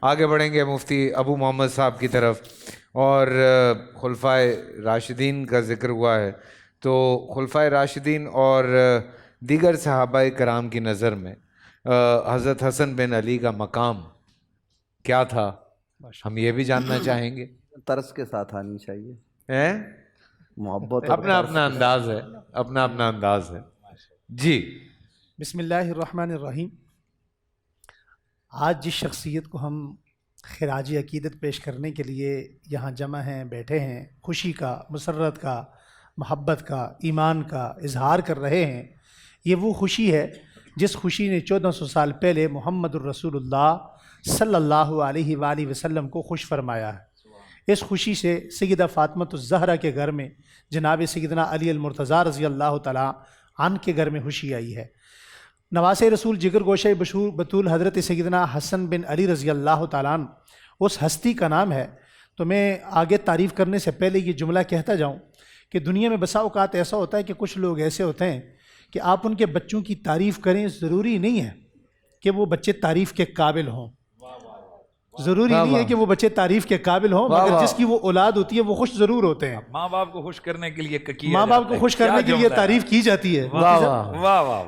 آگے بڑھیں گے مفتی ابو محمد صاحب کی طرف، اور خلفائے راشدین کا ذکر ہوا ہے، تو خلفائے راشدین اور دیگر صحابہ کرام کی نظر میں حضرت حسن بن علی کا مقام کیا تھا؟ ہم یہ بھی جاننا چاہیں گے۔ طرز کے ساتھ آنی چاہیے، محبت، اپنا اپنا انداز ہے، اپنا اپنا انداز ہے۔ جی بسم اللہ الرحمن الرحیم۔ آج جس شخصیت کو ہم خراج عقیدت پیش کرنے کے لیے یہاں جمع ہیں، بیٹھے ہیں، خوشی کا، مسرت کا، محبت کا، ایمان کا اظہار کر رہے ہیں، یہ وہ خوشی ہے جس خوشی نے 1400 سال پہلے محمد الرسول اللہ صلی اللہ علیہ وآلہ وسلم کو خوش فرمایا ہے۔ اس خوشی سے سیدہ فاطمۃ الزہرا کے گھر میں جناب سیدنا علی المرتضیٰ رضی اللہ تعالیٰ عنہ کے گھر میں خوشی آئی ہے۔ نواس رسول جگر گوشہ بطول حضرت سیدنا حسن بن علی رضی اللہ تعالیٰ عنہ اس ہستی کا نام ہے۔ تو میں آگے تعریف کرنے سے پہلے یہ جملہ کہتا جاؤں کہ دنیا میں بسا اوقات ایسا ہوتا ہے کہ کچھ لوگ ایسے ہوتے ہیں کہ آپ ان کے بچوں کی تعریف کریں، ضروری نہیں ہے کہ وہ بچے تعریف کے قابل ہوں، ضروری نہیں ہے کہ وہ بچے تعریف کے قابل ہوں، مگر جس کی وہ اولاد ہوتی ہے وہ خوش ضرور ہوتے ہیں۔ ماں باپ کو خوش کرنے کے لیے ماں باپ کو خوش کرنے کے لیے تعریف کی جاتی ہے،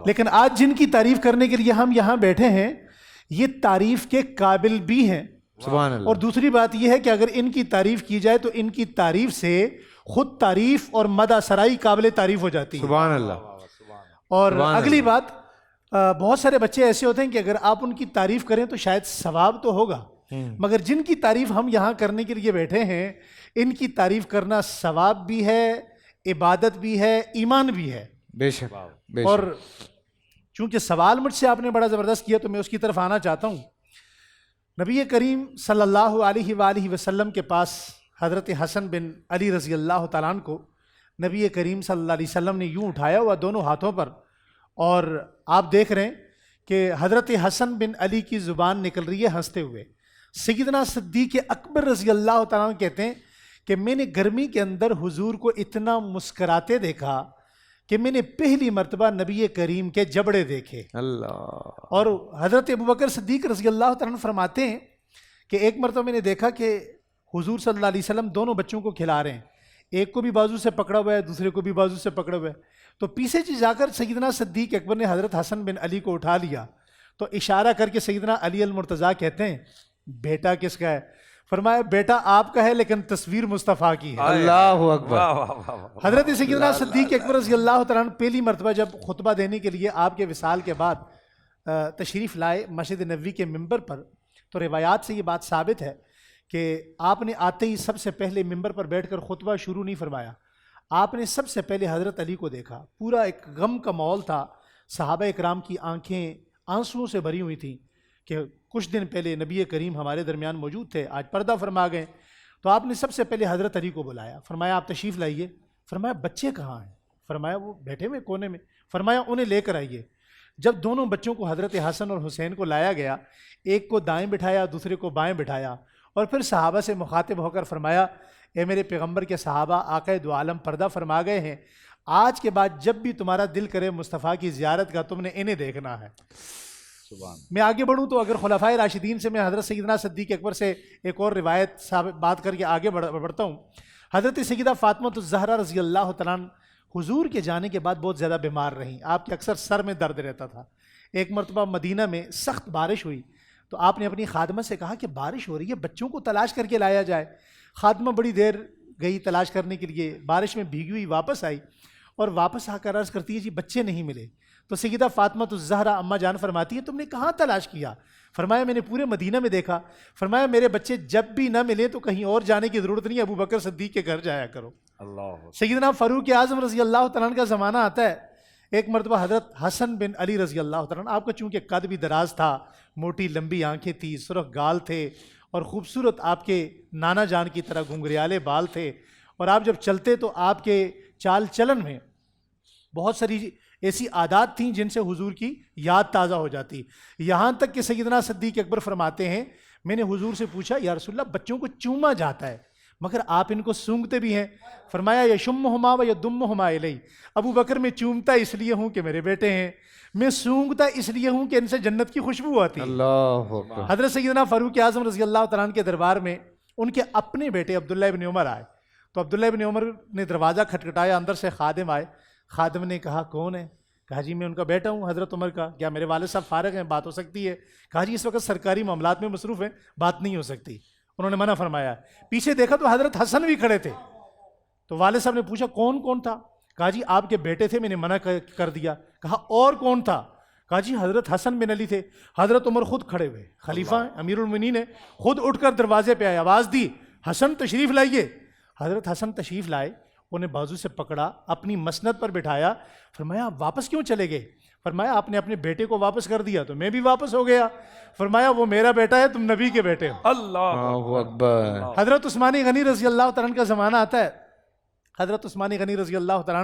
لیکن آج جن کی تعریف کرنے کے لیے ہم یہاں بیٹھے ہیں یہ تعریف کے قابل بھی ہیں۔ سبحان اللہ۔ اور دوسری بات یہ ہے کہ اگر ان کی تعریف کی جائے تو ان کی تعریف سے خود تعریف اور مدح سرائی قابل تعریف ہو جاتی ہے۔ سبحان اللہ۔ اور اگلی بات، بہت سارے بچے ایسے ہوتے ہیں کہ اگر آپ ان کی تعریف کریں تو شاید ثواب تو ہوگا، مگر جن کی تعریف ہم یہاں کرنے کے لیے بیٹھے ہیں ان کی تعریف کرنا ثواب بھی ہے، عبادت بھی ہے، ایمان بھی ہے۔ بے شک، بے اور شک۔ چونکہ سوال مجھ سے آپ نے بڑا زبردست کیا تو میں اس کی طرف آنا چاہتا ہوں۔ نبی کریم صلی اللہ علیہ وآلہ وسلم کے پاس حضرت حسن بن علی رضی اللہ تعالیٰ عنہ کو نبی کریم صلی اللہ علیہ وسلم نے یوں اٹھایا ہوا دونوں ہاتھوں پر، اور آپ دیکھ رہے ہیں کہ حضرت حسن بن علی کی زبان نکل رہی ہے ہنستے ہوئے۔ سیدنا صدیق اکبر رضی اللہ تعالیٰ عنہ کہتے ہیں کہ میں نے گرمی کے اندر حضور کو اتنا مسکراتے دیکھا کہ میں نے پہلی مرتبہ نبی کریم کے جبڑے دیکھے۔ اللہ۔ اور حضرت ابوبکر صدیق رضی اللہ تعالیٰ عنہ فرماتے ہیں کہ ایک مرتبہ میں نے دیکھا کہ حضور صلی اللہ علیہ وسلم دونوں بچوں کو کھلا رہے ہیں، ایک کو بھی بازو سے پکڑا ہوا ہے، دوسرے کو بھی بازو سے پکڑا ہوا ہے، تو پیچھے جا کر سیدنا صدیق اکبر نے حضرت حسن بن علی کو اٹھا لیا تو اشارہ کر کے سیدنا علی المرتضیٰ کہتے ہیں بیٹا کس کا ہے؟ فرمایا بیٹا آپ کا ہے لیکن تصویر مصطفیٰ کی ہے۔ اللہ اکبر۔ حضرت سیدنا صدیق اکبر رضی اللہ تعالیٰ عنہ پہلی مرتبہ جب خطبہ دینے کے لیے آپ کے وصال کے بعد تشریف لائے مسجد نبوی کے ممبر پر، تو روایات سے یہ بات ثابت ہے کہ آپ نے آتے ہی سب سے پہلے ممبر پر بیٹھ کر خطبہ شروع نہیں فرمایا، آپ نے سب سے پہلے حضرت علی کو دیکھا۔ پورا ایک غم کا ماحول تھا، صحابہ اکرام کی آنکھیں آنسوؤں سے بھری ہوئی تھیں کہ کچھ دن پہلے نبی کریم ہمارے درمیان موجود تھے، آج پردہ فرما گئے۔ تو آپ نے سب سے پہلے حضرت علی کو بلایا، فرمایا آپ تشریف لائیے۔ فرمایا بچے کہاں ہیں؟ فرمایا وہ بیٹھے ہوئے کونے میں۔ فرمایا انہیں لے کر آئیے۔ جب دونوں بچوں کو حضرت حسن اور حسین کو لایا گیا، ایک کو دائیں بٹھایا، دوسرے کو بائیں بٹھایا، اور پھر صحابہ سے مخاطب ہو کر فرمایا اے میرے پیغمبر کے صحابہ، آقا دو عالم پردہ فرما گئے ہیں، آج کے بعد جب بھی تمہارا دل کرے مصطفیٰ کی زیارت کا تم نے انہیں دیکھنا ہے۔ میں آگے بڑھوں تو اگر خلفائے راشدین سے میں حضرت سیدنا صدیق اکبر سے ایک اور روایت بات کر کے آگے بڑھتا ہوں۔ حضرت سیدہ فاطمۃ الزہرا رضی اللہ تعالیٰ عنہ حضور کے جانے کے بعد بہت زیادہ بیمار رہیں، آپ کے اکثر سر میں درد رہتا تھا۔ ایک مرتبہ مدینہ میں سخت بارش ہوئی تو آپ نے اپنی خادمہ سے کہا کہ بارش ہو رہی ہے، بچوں کو تلاش کر کے لایا جائے۔ خادمہ بڑی دیر گئی تلاش کرنے کے لیے، بارش میں بھیگی ہوئی واپس آئی اور واپس آ کر عرض کرتی ہے جی بچے نہیں ملے۔ تو سیدہ فاطمۃ الزہرا اماں جان فرماتی ہے تم نے کہاں تلاش کیا؟ فرمایا میں نے پورے مدینہ میں دیکھا۔ فرمایا میرے بچے جب بھی نہ ملے تو کہیں اور جانے کی ضرورت نہیں، ابو بکر صدیق کے گھر جایا کرو۔ سیدنا فاروق اعظم رضی اللہ تعالیٰ عنہ کا زمانہ آتا ہے، ایک مرتبہ حضرت حسن بن علی رضی اللہ تعالیٰ عنہ، آپ کا چونکہ قد بھی دراز تھا، موٹی لمبی آنکھیں تھی، سرخ گال تھے، اور خوبصورت آپ کے نانا جان کی طرح گھنگریالے بال تھے، اور آپ جب چلتے تو آپ کے چال چلن میں بہت ساری ایسی عادات تھیں جن سے حضور کی یاد تازہ ہو جاتی، یہاں تک کہ سیدنا صدیق اکبر فرماتے ہیں میں نے حضور سے پوچھا یا رسول اللہ بچوں کو چوما جاتا ہے، मगर आप इनको सूंघते भी हैं। फरमाया यशुम्मुहुमा व यदुम्मुहुमा इलैहि, अबू बकर मैं चूमता इसलिए हूँ कि मेरे बेटे हैं, मैं सूंघता इसलिए हूँ कि इनसे जन्नत की खुशबू आती है। अल्लाह अकबर। हज़रत सैयदना फ़ारूक आज़म रज़ी अल्लाह तआला अन्हु के दरबार में उनके अपने बेटे अब्दुल्ला इब्न उमर आए। तो अब्दुल्ला इब्न उमर ने दरवाज़ा खटखटाया, अंदर से खादिम आए। खादिम ने कहा कौन है? कहा जी मैं उनका बेटा हूँ हज़रत उमर का। क्या मेरे वालिद साहब फ़ारिग हैं, बात हो सकती है? कहा जी इस वक्त सरकारी मामलात में मसरूफ़ हैं, बात नहीं हो सकती। उन्होंने मना फरमाया। पीछे देखा तो हज़रत हसन भी खड़े थे। तो वालिद साहब ने पूछा कौन कौन था? कहा जी आपके बेटे थे, मैंने मना कर दिया। कहा और कौन था? कहा जी हज़रत हसन बिन अली थे। हज़रत उमर खुद खड़े हुए, खलीफा अमीरुल मोमिनीन है, खुद उठकर दरवाजे पे आए, आवाज़ दी हसन तशरीफ़ लाइए। हज़रत हसन तशरीफ़ लाए, उन्हें बाजू से पकड़ा, अपनी मसनद पर बिठाया। फरमाया आप वापस क्यों चले गए? फरमाया आपने अपने बेटे को वापस कर दिया तो मैं भी वापस हो गया। फरमाया वो मेरा बेटा है, तुम नबी के बेटे हो। अल्लाहु अकबर। हज़रत उस्मान गनी रज़ी अल्लाह तआला का ज़माना आता है। हज़रत उस्मान गनी रज़ी अल्लाह तआला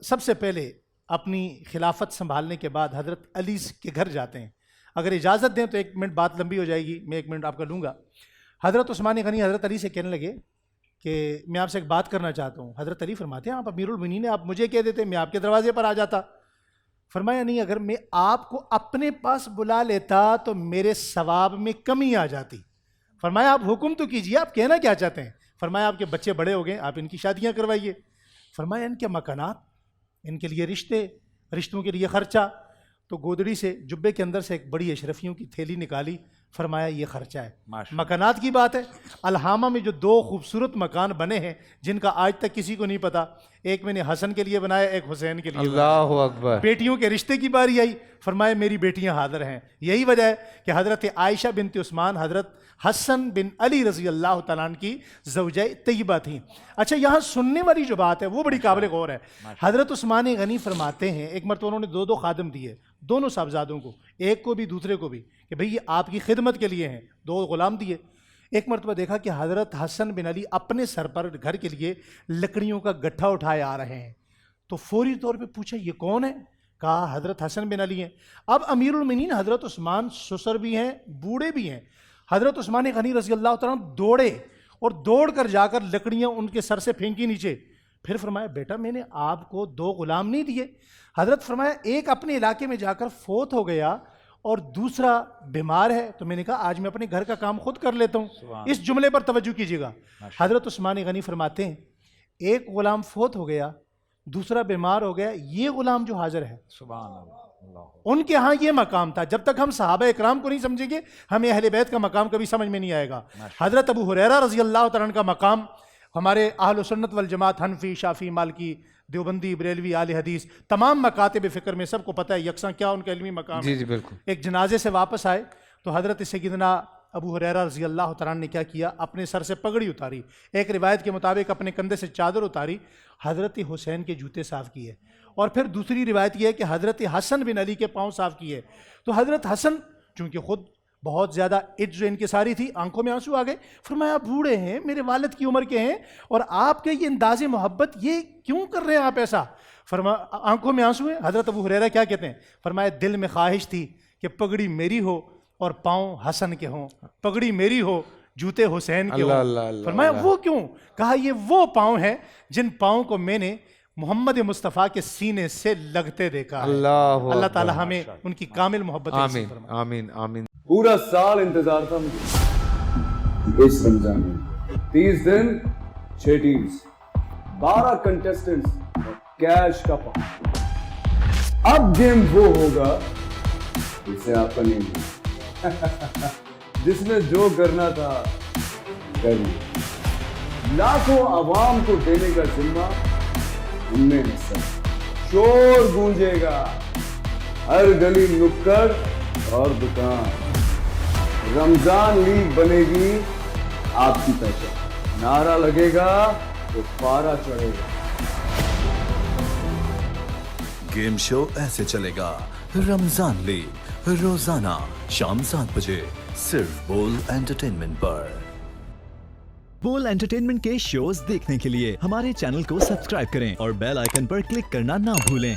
सबसे पहले अपनी खिलाफत संभालने के बाद हज़रत अली के घर जाते हैं। अगर इजाज़त दें तो 1 मिनट बात लंबी हो जाएगी, मैं 1 मिनट आपका लूँगा। हज़रत उस्मान गनी हज़रत अली से कहने लगे कि मैं आपसे एक बात करना चाहता हूँ। हज़रत अली फरमाते हैं आप अमीरुल मोमिनीन हैं, आप मुझे कह देते मैं आपके दरवाजे पर आ जाता। फरमाया नहीं, अगर मैं आपको अपने पास बुला लेता तो मेरे सवाब में कमी आ जाती। फरमाया आप हुक्म तो कीजिए, आप कहना क्या चाहते हैं? फरमाया आपके बच्चे बड़े हो गए, आप इनकी शादियाँ करवाइए। फरमाया इनके मकानात, इनके लिए रिश्ते, रिश्तों के लिए ख़र्चा। तो गोदड़ी से जुब्बे के अंदर से एक बड़ी अशरफियों की थैली निकाली। फरमाया ये खर्चा है। मकानात की बात है। अलहामा में जो 2 खूबसूरत मकान बने हैं जिनका आज तक किसी को नहीं पता, एक मैंने हसन के लिए बनाया, एक हुसैन के लिए। अल्लाहु अकबर। बेटियों के रिश्ते की बारी आई। फरमाया मेरी बेटियां हाजिर हैं। यही वजह है कि हज़रत आयशा बिनत उस्मान हज़रत हसन बिन अली रज़ी अल्लाह तआला अन्हु की ज़ौजा तय्यबा थी। अच्छा, यहाँ सुनने वाली जो बात है वो बड़ी काबिल गौर है। हज़रत उस्मान गनी फरमाते हैं एक मरतबा उन्होंने 2 खादिम दिए, दोनों साहबजादों को, एक को भी दूसरे को भी, कि भाई ये आपकी खिदमत के लिए हैं। 2 ग़ुलाम दिए। एक मरतबा देखा कि हज़रत हसन बिन अली अपने सर पर घर के लिए लकड़ियों का गट्ठा उठाए आ रहे हैं। तो फौरी तौर पे पूछा ये कौन है? कहा हज़रत हसन बिन अली हैं। अब अमीरुल मोमिनीन हज़रत उस्मान ससुर भी हैं, बूढ़े भी हैं। हज़रत उस्मान गनी रज़ी अल्लाह तआला दौड़े और दौड़ कर जाकर लकड़ियाँ उनके सर से फेंकी नीचे। फिर फरमाया बेटा मैंने आपको 2 ग़ुलाम नहीं दिए? हज़रत फरमाया एक अपने इलाके में जाकर फोत हो गया और दूसरा बीमार है, तो मैंने कहा आज मैं अपने घर का काम खुद कर लेता हूँ। इस जुमले पर तवज्जो कीजिएगा। हज़रत उस्मान गनी फरमाते हैं एक ग़ुलाम फोत हो गया, दूसरा बीमार हो गया, ये ग़ुलाम जो हाजिर है उनके यहाँ ये मकाम था। जब तक हम सहाबा इकराम को नहीं समझेंगे हमें अहले बैत का मकाम कभी समझ में नहीं आएगा। हज़रत अबू हुरैरा रज़ी अल्लाह तआला अन्हु का मकाम हमारे अहल सुन्नत वल जमात हनफी, शाफी, मालकी, देवबंदी, बरेलवी, आले हदीस तमाम मकातिब फ़िक्र में सबको पता है यकसा क्या उनका इल्मी मकाम है। जी बिल्कुल। एक जनाजे से वापस आए तो हज़रत सैयदना अबू हुरैरा रज़ी अल्लाह तआला अन्हु ने क्या किया, अपने सर से पगड़ी उतारी, एक रिवायत के मुताबिक अपने कंधे से चादर उतारी, हज़रत हुसैन के जूते साफ़ किए, और फिर दूसरी रिवायत यह है कि हज़रत हसन बिन अली के पाँव साफ़ किए। तो हज़रत हसन चूँकि ख़ुद बहुत ज़्यादा इज्ज इनकिसारी थी, आंखों में आंसू आ गए। फरमाया बूढ़े हैं, मेरे वालिद की उम्र के हैं, और आपके ये अंदाज़े मोहब्बत ये क्यों कर रहे हैं आप ऐसा? फरमाया आंखों में आंसू है। हज़रत अबू हुरैरा क्या कहते हैं? फरमाया दिल में ख्वाहिश थी कि पगड़ी मेरी हो और पाँव हसन के हों, पगड़ी मेरी हो जूते हुसैन के हों। फरमाया वो क्यों? कहा ये वो पाँव हैं जिन पाँव को मैंने मोहम्मद मुस्तफ़ा के सीने से लगते देखा है। अल्लाह ताला हमें उनकी कामिल मोहब्बत आमीन आमीन आमीन। पूरा साल इंतजार था मुझे इस रमजान में। 30 दिन 6 टीम्स, 12 कंटेस्टेंट्स, कैश का पाउंड। अब गेम वो होगा जिसे आपका नहीं होगा। जिसने जो करना था कर लिया। लाखों आवाम को देने का जिम्मा उनमें है सर। शोर गूंजेगा हर गली नुक्कड़ और दुकान। रमजान लीग बनेगी आपकी पहचान। नारा लगेगा तो पारा चढ़ेगा। गेम शो ऐसे चलेगा। रमजान लीग रोजाना शाम 7 बजे सिर्फ बोल एंटरटेनमेंट पर। बोल एंटरटेनमेंट के शोज देखने के लिए हमारे चैनल को सब्सक्राइब करें और बेल आइकन पर क्लिक करना ना भूलें।